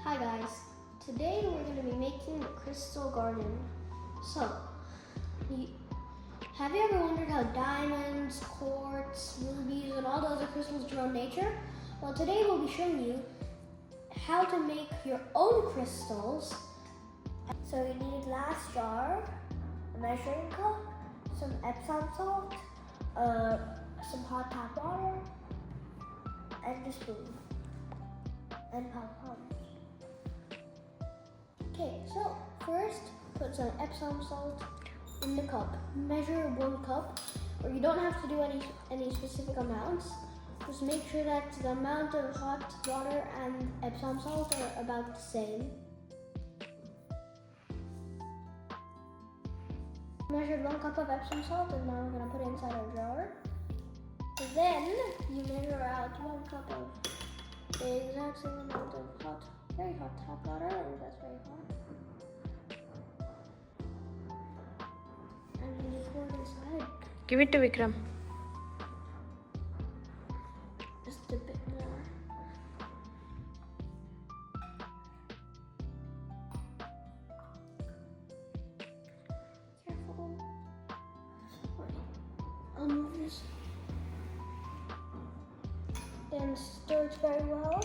Hi guys, today we're going to be making the crystal garden. So, have you ever wondered how diamonds, quartz, rubies, and all the other crystals grow in nature? Well, today we'll be showing you how to make your own crystals. So you need a glass jar, a measuring cup, some Epsom salt, some hot tap water, and a spoon, and pom-poms. Okay, so first put some Epsom salt in the cup. Measure 1 cup, or you don't have to do any specific amounts. Just make sure that the amount of hot water and Epsom salt are about the same. Measured 1 cup of Epsom salt, and now we're going to put it inside our jar. Then you measure out 1 cup of the exact same amount of very hot tap water, and that's very hot. And you pour it inside. Give it to Vikram. Just a bit more. Careful. Sorry. I'll move this. And stir it very well.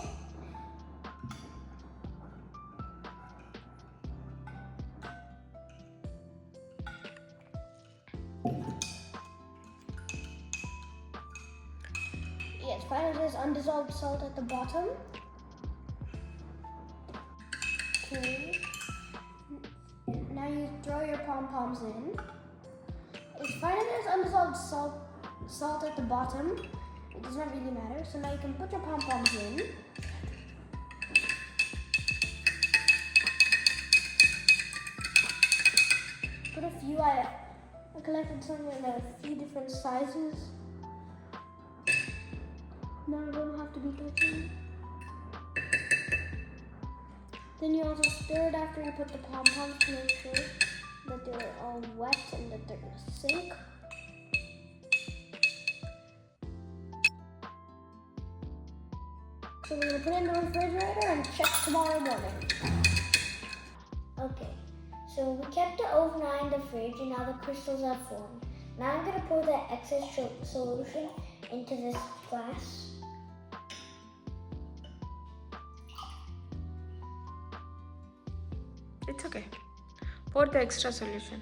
Yes, finally there's undissolved salt at the bottom. Okay. Now you throw your pom-poms in. It's fine if there's undissolved salt at the bottom. It does not really matter. So now you can put your pom-poms in. Put a few, I collected some in a few different sizes. None of them have to be touching. Then you also stir it after you put the pom-poms to make sure that they're all wet and that they're going to sink. So we're going to put it in the refrigerator and check tomorrow morning. Okay, so we kept it overnight in the fridge and now the crystals have formed. Now I'm going to pour the excess solution into this glass. It's okay. Pour the extra solution.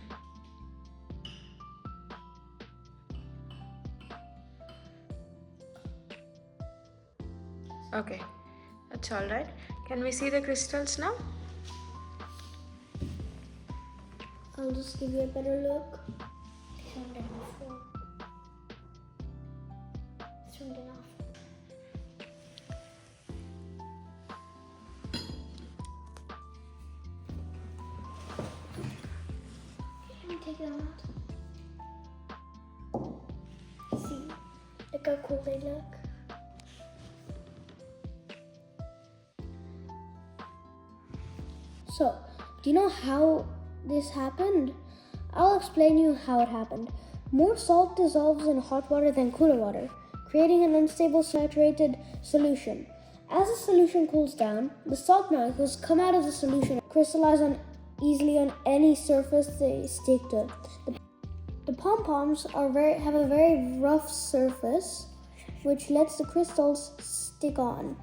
Okay, that's all right. Can we see the crystals now? I'll just give you a better look. Turned it off. Turned it off. Take them out. See, look how cool they look. So, do you know how this happened? I'll explain you how it happened. More salt dissolves in hot water than cooler water, creating an unstable saturated solution. As the solution cools down, the salt molecules come out of the solution and crystallize easily on any surface they stick to. The pom-poms have a very rough surface, which lets the crystals stick on.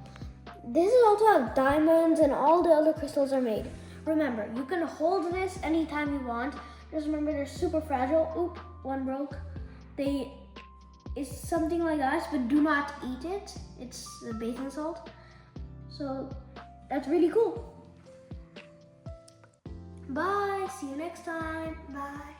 This is also how diamonds and all the other crystals are made. Remember, you can hold this anytime you want. Just remember, they're super fragile. Oop, one broke. It's something like ice, but do not eat it. It's the baking salt. So that's really cool. Bye. See you next time. Bye.